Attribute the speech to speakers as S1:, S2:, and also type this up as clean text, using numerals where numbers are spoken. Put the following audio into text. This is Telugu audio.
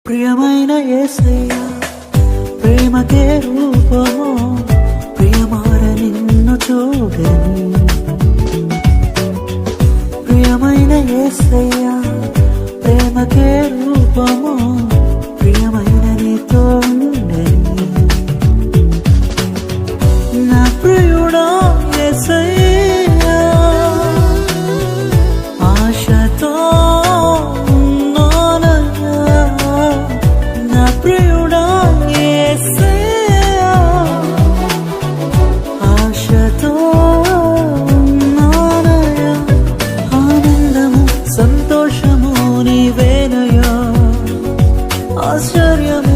S1: ప్రియమైన యేసయ్యా ప్రేమకే రూపము ప్రియమార నిన్ను చూడని ప్రియమైన యేసయ్యా ప్రేమకే రూపము ప్రియమైన నీతో ఉండని నా ప్రియుడా యేసయ్యా ఆశతో సంతోషము నీవేనయా ఆశ్చర్యమే